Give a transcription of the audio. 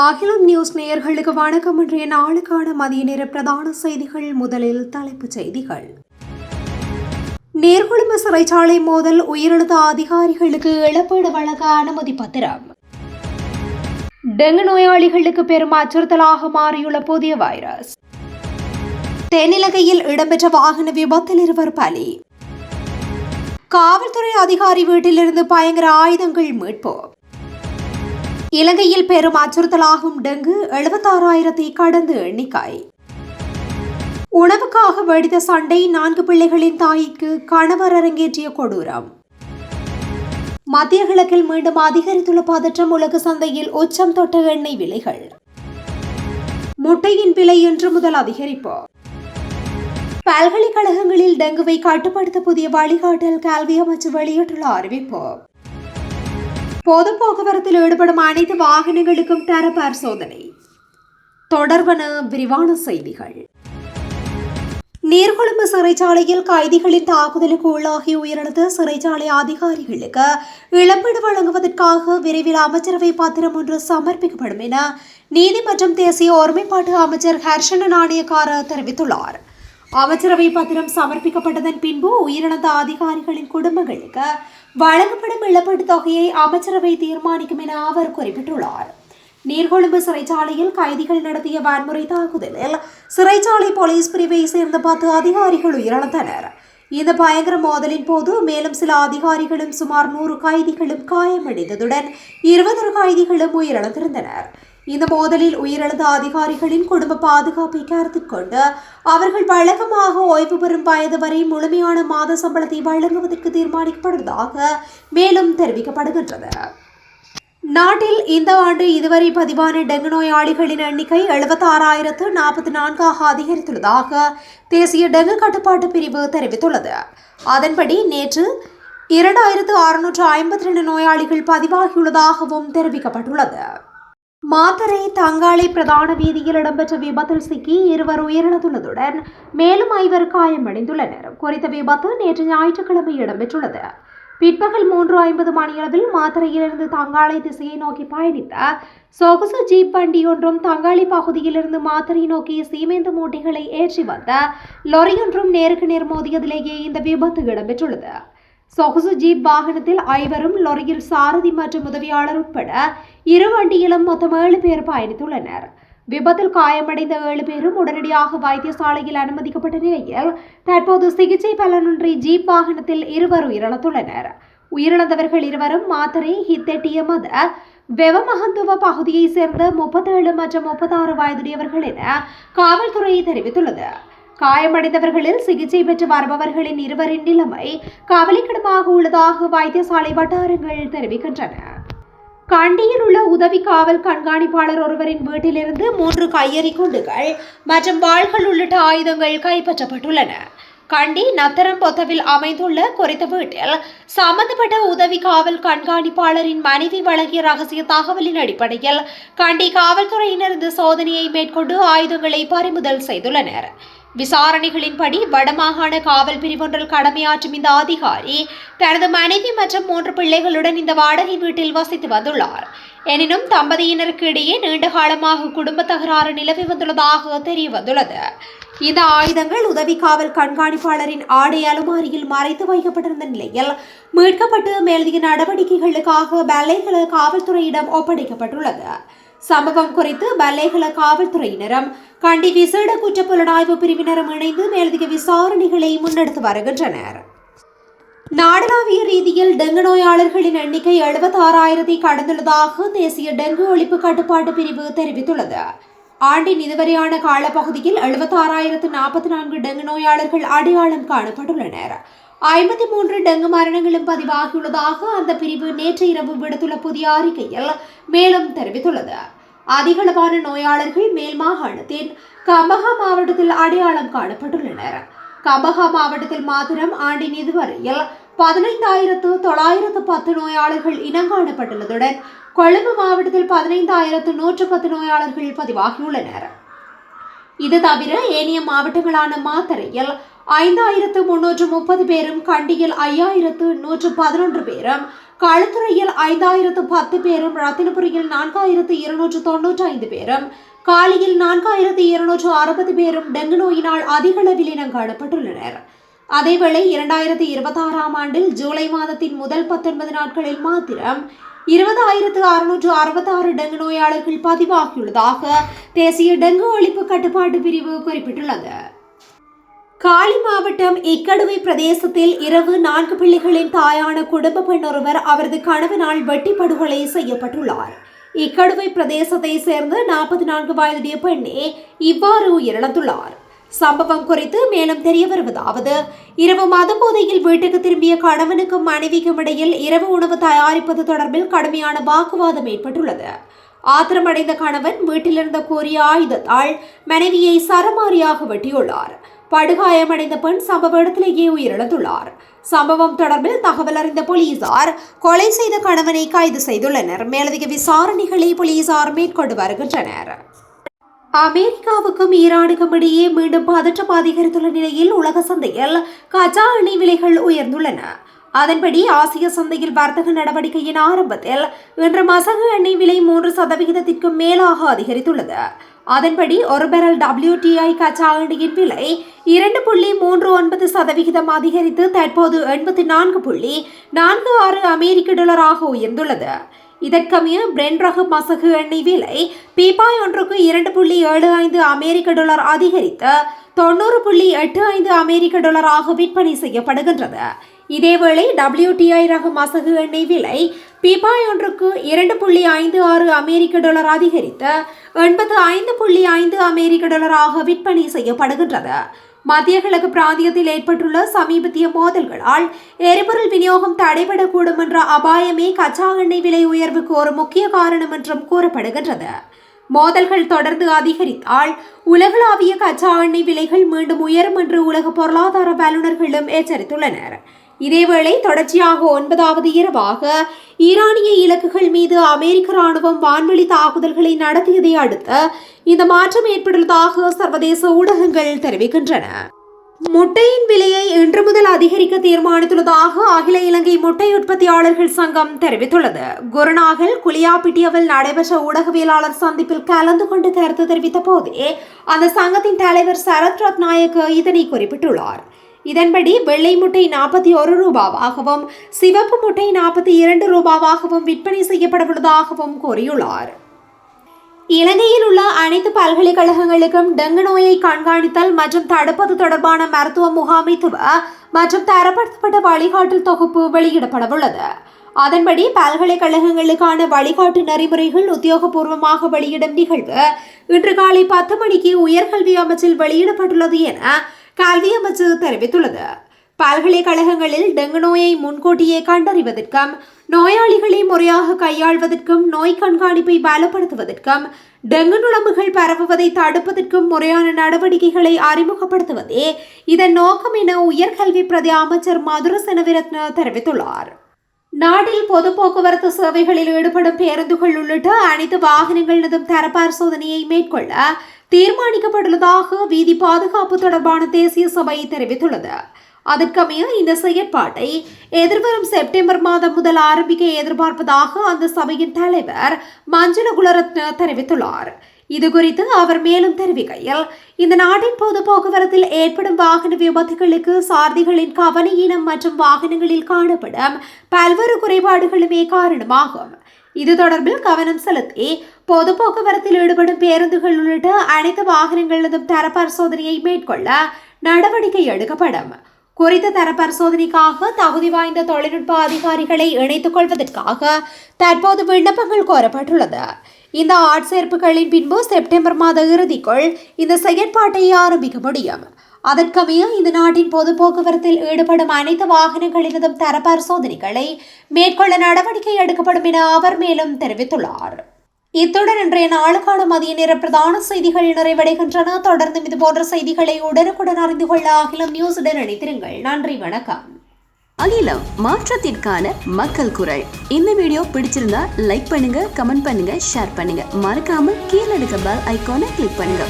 அகிலம் நியூஸ் நேயர்களுக்கு வணக்கம். இன்றைய நாளுக்கான மதிய நேர பிரதான செய்திகள். முதலில் தலைப்புச் செய்திகள். நீர்கொழும்பு சிறைச்சாலை மோதல் உயிரிழந்த அதிகாரிகளுக்கு இழப்பீடு வழங்க அனுமதி பத்திரம். டெங்கு நோயாளிகளுக்கு பெரும் அச்சுறுத்தலாக மாறியுள்ள புதிய வைரஸ். தென்னிலங்கையில் இடம்பெற்ற வாகன விபத்தில் 2 பலி. காவல்துறை அதிகாரி வீட்டிலிருந்து பயங்கர ஆயுதங்கள் மீட்பு. இலங்கையில் பெரும் அச்சுறுத்தலாகும் டெங்கு 76,000 கடந்த எண்ணிக்கை. உணவுக்காக வெடித்த சண்டை, 4 பிள்ளைகளின் தாய்க்கு கணவர் அரங்கேற்றிய கொடூரம். மத்திய கிழக்கில் மீண்டும் அதிகரித்துள்ள பதற்றம். உலக சந்தையில் உச்சம் தொட்ட எண்ணெய் விலைகள். முட்டையின் விலை இன்று முதல் அதிகரிப்பு. பல்கலைக்கழகங்களில் டெங்குவை கட்டுப்படுத்த புதிய வழிகாட்டல். கல்வி அமைச்சு வெளியிட்டுள்ள அறிவிப்பு. பொது போக்குவரத்தில் ஈடுபடும் அனைத்து வாகனங்களுக்கும் தர பரிசோதனை. தொடர்பான விரிவான செய்திகள். நீர்கொழும்பு சிறைச்சாலையில் கைதிகளின் தாக்குதலுக்கு உள்ளாகி உயிரிழந்த சிறைச்சாலை அதிகாரிகளுக்கு இழப்பீடு வழங்குவதற்காக விரைவில் அமைச்சரவை பத்திரம் ஒன்று சமர்ப்பிக்கப்படும் என நீதி மற்றும் தேசிய ஒருமைப்பாட்டு அமைச்சர் ஹர்ஷன நாணயக்கார தெரிவித்துள்ளார். அமைச்சரவை பத்திரம் சமர்ப்பிக்கப்பட்டதன் பின்பு உயிரிழந்த அதிகாரிகளின் குடும்பங்களுக்கு வழங்கப்படும் இழப்பீட்டுத் தொகையை அமைச்சரவை தீர்மானிக்கும் என அவர் குறிப்பிட்டுள்ளார். நீர்கொழும்பு சிறைச்சாலையில் கைதிகள் நடத்திய வன்முறை தாக்குதலில் சிறைச்சாலை போலீஸ் பிரிவை சேர்ந்த 10 அதிகாரிகள் உயிரிழந்தனர். இந்த பயங்கர மோதலின் போது மேலும் சில அதிகாரிகளும் சுமார் 100 கைதிகளும் காயமடைந்ததுடன் 20 கைதிகளும் உயிரிழந்திருந்தனர். இந்த மோதலில் உயிரிழந்த அதிகாரிகளின் குடும்ப பாதுகாப்பை கருத்தில் கொண்டு அவர்கள் வழக்கமாக ஓய்வு பெறும் வயது வரை முழுமையான மாத சம்பளத்தை வழங்குவதற்கு தீர்மானிக்கப்படுவதாக மேலும் தெரிவிக்கப்படுகின்றது. நாட்டில் இந்த ஆண்டு இதுவரை பதிவான டெங்கு நோயாளிகளின் எண்ணிக்கை 76,044 அதிகரித்துள்ளதாக தேசிய டெங்கு கட்டுப்பாட்டு பிரிவு தெரிவித்துள்ளது. அதன்படி நேற்று 2,652 நோயாளிகள் பதிவாகியுள்ளதாகவும் தெரிவிக்கப்பட்டுள்ளது. மாத்தறை தங்காளி பிரதான வீதியில் இடம்பெற்ற விபத்தில் சிக்கி 2 உயிரிழந்துள்ளதுடன் மேலும் 5 காயமடைந்துள்ளனர். குறித்த விபத்து நேற்று ஞாயிற்றுக்கிழமை இடம்பெற்றுள்ளது. பிற்பகல் 3:50 மணியளவில் மாத்தறையிலிருந்து தங்காளி திசையை நோக்கி பயணித்த சொகுசு ஜீப் வண்டி ஒன்றும் தங்காளி பகுதியிலிருந்து மாத்தறை நோக்கி சீமெந்து மூட்டைகளை ஏற்றி வந்த லொரியொன்றும் நேருக்கு நேர் மோதியதிலேயே இந்த விபத்து இடம்பெற்றுள்ளது. சொகுசு ஜீப் வாகனத்தில் 5 லொரியில் சாரதி மற்றும் உதவியாளர் உட்பட 2 வண்டியிலும் மொத்தம் 7 பேர் பயணித்துள்ளனர். விபத்தில் காயமடைந்த 7 பேரும் உடனடியாக வைத்தியசாலையில் அனுமதிக்கப்பட்ட நிலையில் தற்போது சிகிச்சை பலனின்றி ஜீப் வாகனத்தில் 2 உயிரிழந்துள்ளனர். உயிரிழந்தவர்கள் 2 மாத்தறை ஹித்தெட்டியமத வெவமகந்துவ பகுதியைச் சேர்ந்த 37 மற்றும் 36 வயதுடையவர்கள் என காவல்துறை தெரிவித்துள்ளது. காயமடைந்தவர்களில் சிகிச்சை பெற்று வருபவர்களின் 2 நிலைமை கவலைக்கிடமாக உள்ளதாக வைத்தியசாலை வட்டாரங்கள் தெரிவிக்கின்றன. கண்டியில் உள்ள உதவி காவல் கண்காணிப்பாளர் ஒருவரின் வீட்டிலிருந்து 3 கையெறி குண்டுகள் மற்றும் வாள்கள் உள்ளிட்ட ஆயுதங்கள் கைப்பற்றப்பட்டுள்ளன. கண்டி நத்தரம் பொத்தவில் அமைந்துள்ள குறித்த வீட்டில் சம்பந்தப்பட்ட உதவி காவல் கண்காணிப்பாளரின் மனைவி வழங்கிய ரகசிய தகவலின் அடிப்படையில் கண்டி காவல்துறையினர் இந்த சோதனையை மேற்கொண்டு ஆயுதங்களை பறிமுதல் செய்துள்ளனர். விசாரணைகளின்படி வடமாகாண காவல் பிரிவொன்றில் கடமையாற்றும் இந்த அதிகாரி தனது மனைவி மற்றும் 3 பிள்ளைகளுடன் இந்த வாடகை வீட்டில் வசித்து வந்துள்ளார். எனினும் தம்பதியினருக்கு இடையே நீண்ட காலமாக குடும்ப தகராறு நிலவி வந்துள்ளதாக தெரிய வந்துள்ளது. இந்த ஆயுதங்கள் உதவி காவல் கண்காணிப்பாளரின் ஆடை அலுமாரியில் மறைத்து வைக்கப்பட்டிருந்த நிலையில் மீட்கப்பட்டு மேலதிக நடவடிக்கைகளுக்காக பல்லேகல காவல்துறையிடம் ஒப்படைக்கப்பட்டுள்ளது. சம்பவம் குறித்து பல்லேகல காவல்துறையினரும் கண்டி விசேட குற்ற புலனாய்வு பிரிவினரும் இணைந்து மேலதிக விசாரணைகளை முன்னெடுத்து வருகின்றனர். நாடளாவிய ரீதியில் டெங்கு நோயாளர்களின் எண்ணிக்கை 76,000 கடந்துள்ளதாக தேசிய டெங்கு ஒழிப்பு கட்டுப்பாட்டு பிரிவு தெரிவித்துள்ளது. ஆண்டின் இதுவரையான காலப்பகுதியில் 76,044 டெங்கு நோயாளர்கள் அடையாளம் காணப்பட்டுள்ளனர். 53 டெங்கு மரணங்களும் பதிவாகியுள்ளதாக அந்த பிரிவு நேற்று இரவு விடுத்துள்ள புதிய அறிக்கையில் மேலும் தெரிவித்துள்ளது. அதிகளவான நோயாளர்கள் மேல் மாகாணத்தின் கம்பஹா மாவட்டத்தில் அடையாளம் காணப்பட்டுள்ளனர். கம்பஹா மாவட்டத்தில் மாத்திரம் ஆண்டின் இதுவரையில் 15,910 நோயாளர்கள் இனங்காணப்பட்டுள்ளதுடன் கொழும்பு மாவட்டத்தில் 15,110 நோயாளர்கள் பதிவாகியுள்ளனர். இது தவிர ஏனைய மாவட்டங்களான மாத்தறையில் 5,330 பேரும், கண்டியில் 5,111 பேரும், களுத்துறையில் 5010 பேரும், ரத்தினபுரியில் 4295 பேரும், காலியில் 4260 பேரும் டெங்கு நோயினால் அதிக அளவில் இனம் காணப்பட்டுள்ளனர். அதேவேளை 2026ஆம் ஆண்டில் ஜூலை மாதத்தின் முதல் 19 நாட்களில் மாத்திரம் 20,666 டெங்கு நோயாளர்கள் பதிவாகியுள்ளதாக தேசிய டெங்கு ஒழிப்பு கட்டுப்பாட்டு பிரிவு குறிப்பிட்டுள்ளது. காலி மாவட்டம் இக்கடுவை பிரதேசத்தில் இரவு 4 பிள்ளைகளின் தாயான குடும்ப பெண் ஒருவர் அவரது கணவனால் வெட்டி படுகொலை செய்யப்பட்டுள்ளார். இக்கடுவை பிரதேசத்தை சேர்ந்த 44 வயதுடைய பெண்ணே இவ்வாறு உயிரிழந்துள்ளார். சம்பவம் குறித்து மேலும் தெரிய வருவதாவது, இரவு மதுபோதையில் வீட்டுக்கு திரும்பிய கணவனுக்கும் மனைவிக்கும் இடையில் இரவு உணவு தயாரிப்பது தொடர்பில் கடுமையான வாக்குவாதம் ஏற்பட்டுள்ளது. ஆத்திரமடைந்த கணவன் வீட்டிலிருந்த கூறிய ஆயுதத்தால் மனைவியை சரமாரியாக வெட்டியுள்ளார். படுகாயமடைந்த பெண் சம்பவ இடத்திலேயே உயிரிழந்துள்ளார். சம்பவம் தொடர்பில் தகவல் அறிந்த போலீசார் கொலை செய்த கணவனை கைது செய்துள்ளனர். மேலதிக விசாரணைகளை போலீசார் மேற்கொண்டு வருகின்றனர். அமெரிக்காவுக்கும் ஈரானுக்கும் இடையே மீண்டும் பதற்றம் அதிகரித்துள்ள நிலையில் உலக சந்தையில் கச்சா எண்ணெய் விலைகள் உயர்ந்துள்ளன. அதன்படி ஆசிய சந்தையில் வர்த்தக நடவடிக்கையின் ஆரம்பத்தில் இன்று மசகு எண்ணெய் விலை 3% மேலாக அதிகரித்துள்ளது. அதன்படி ஒரு பேரல் WTI கச்சா எண்ணெயின் விலை 2.39% அதிகரித்து தற்போது 84.46 அமெரிக்க டாலராக உயர்ந்துள்ளது. இதற்கமைய பிரெண்ட் ரக மசகு எண்ணெய் விலை பீப்பாய் ஒன்றுக்கு 2.75 அமெரிக்க டாலர் அதிகரித்து 90.85 அமெரிக்க டாலராக விற்பனை செய்யப்படுகின்றது. இதேவேளை WTI ரக மசகு எண்ணெய் விலை பீப்பாய் ஒன்றுக்கு 2.56 அமெரிக்க டாலர் அதிகரித்து 85.5 அமெரிக்க டாலராக விற்பனை செய்யப்படுகின்றது. மத்திய கிழக்கு பிராந்தியத்தில் ஏற்பட்டுள்ள சமீபத்திய மோதல்களால் எரிபொருள் விநியோகம் தடைபடக்கூடும் என்ற அபாயமே கச்சா எண்ணெய் விலை உயர்வுக்கு ஒரு முக்கிய காரணம் என்றும் கூறப்படுகின்றது. மோதல்கள் தொடர்ந்து அதிகரித்தால் உலகளாவிய கச்சா எண்ணெய் விலைகள் மீண்டும் உயரும் என்று உலக பொருளாதார வல்லுநர்களும் எச்சரித்துள்ளனர். இதேவேளை தொடர்ச்சியாக 9வது இரவாக ஈரானிய இலக்குகள் மீது அமெரிக்க ராணுவம் வான்வெளி தாக்குதல்களை நடத்தியதை அடுத்து இந்த மாற்றம் ஏற்பட்டுள்ளதாக சர்வதேச ஊடகங்கள் தெரிவிக்கின்றன. முட்டையின் விலையை இன்று முதல் அதிகரிக்க தீர்மானித்துள்ளதாக அகில இலங்கை முட்டை உற்பத்தியாளர்கள் சங்கம் தெரிவித்துள்ளது. குருநாகல் குளியாப்பிட்டியவில் நடைபெற்ற ஊடகவியலாளர் சந்திப்பில் கலந்து கொண்டு கருத்து தெரிவித்த போதே அந்த சங்கத்தின் தலைவர் சரத் ரத்நாயக்க இதனை குறிப்பிட்டுள்ளார். இதன்படி வெள்ளை முட்டை 41 ரூபாவாகவும் சிவப்பு முட்டை 42 ரூபாவாகவும் விற்பனை செய்யப்படவுள்ளதாகவும் கூறியுள்ளார். இலங்கையில் உள்ள அனைத்து பல்கலைக்கழகங்களுக்கும் டெங்கு நோயை கண்காணித்தல் மற்றும் தடுப்பது தொடர்பான மருத்துவ முகாமைத்துவ மற்றும் தரப்படுத்தப்பட்ட வழிகாட்டல் தொகுப்பு வெளியிடப்படவுள்ளது. அதன்படி பல்கலைக்கழகங்களுக்கான வழிகாட்டு நெறிமுறைகள் உத்தியோகபூர்வமாக வெளியிடும் நிகழ்வு இன்று காலை 10 மணிக்கு உயர்கல்வி அமைச்சில் வெளியிடப்பட்டுள்ளது என கல்வி அமைச்சு தெரிவித்துள்ளது. பல்கலைக்கழகங்களில் டெங்கு நோயை முன்கூட்டியே கண்டறிவதற்கும் நோயாளிகளை முறையாக கையாள்வதற்கும் நோய் கண்காணிப்பை பலப்படுத்துவதற்கும் டெங்கு நுளம்புகள் பரவுவதை தடுப்பதற்கும் முறையான நடவடிக்கைகளை அறிமுகப்படுத்துவதே இதன் நோக்கம் என உயர்கல்வி பிரதி அமைச்சர் மதுர செனவிரத்ன தெரிவித்துள்ளார். நாட்டில் பொது போக்குவரத்து சேவைகளில் ஈடுபடும் பேருந்துகள் உள்ளிட்ட அனைத்து வாகனங்களினதும் தர பரிசோதனையை மேற்கொள்ள தீர்மானிக்கப்பட்டுள்ளதாக வீதி பாதுகாப்பு தொடர்பான தேசிய சபை தெரிவித்துள்ளது. அதற்கமைய இந்த செயற்பாட்டை எதிர்வரும் செப்டம்பர் மாதம் முதல் ஆரம்பிக்க எதிர்பார்ப்பதாக அந்த சபையின் தலைவர் மஞ்சுள குலரத்ன தெரிவித்துள்ளார். இதுகுறித்து அவர் மேலும் தெரிவிக்கையில், இந்த நாட்டின் பொது போக்குவரத்தில் ஏற்படும் வாகன விபத்துகளுக்கு சாரதிகளின் கவனஈனம் மற்றும் வாகனங்களில் காணப்படும் பல்வேறு குறைபாடுகளுமே காரணமாகும். இது தொடர்பில் கவனம் செலுத்தி பொது போக்குவரத்தில் ஈடுபடும் பேருந்துகள் உள்ளிட்ட அனைத்து வாகனங்களதும் தர பரிசோதனையை மேற்கொள்ள நடவடிக்கை எடுக்கப்படும். குறித்த தர பரிசோதனைக்காக தகுதி வாய்ந்த தொழில்நுட்ப அதிகாரிகளை இணைத்துக் கொள்வதற்காக தற்போது விண்ணப்பங்கள் கோரப்பட்டுள்ளது. இந்த ஆட்சேர்ப்புகளின் பின்பு செப்டம்பர் மாத இறுதிக்குள் இந்த செயற்பாட்டை ஆரம்பிக்க முடியும். அதற்கமைய இந்த நாட்டின் பொது போக்குவரத்தில் ஈடுபடும் அனைத்து வாகனங்களினதும் தர பரிசோதனைகளை மேற்கொள்ள நடவடிக்கை எடுக்கப்படும் என அவர் மேலும் தெரிவித்துள்ளார். இத்துடன் இன்றைய நாளுக்கான மதிய நேர பிரதான செய்திகள் நிறைவடைகின்றன. தொடர்ந்து இது போன்ற செய்திகளை உடனுக்குடன் அறிந்து கொள்ள அகிலம் நியூஸுடன் இணைத்திருங்கள். நன்றி, வணக்கம். அகிலம், மாற்றத்திற்கான மக்கள் குரல். இந்த வீடியோ பிடிச்சிருந்தா லைக் பண்ணுங்க, கமெண்ட் பண்ணுங்க, ஷேர் பண்ணுங்க. மறக்காம கீழே இருக்க பெல் ஐகானை கிளிக் பண்ணுங்க.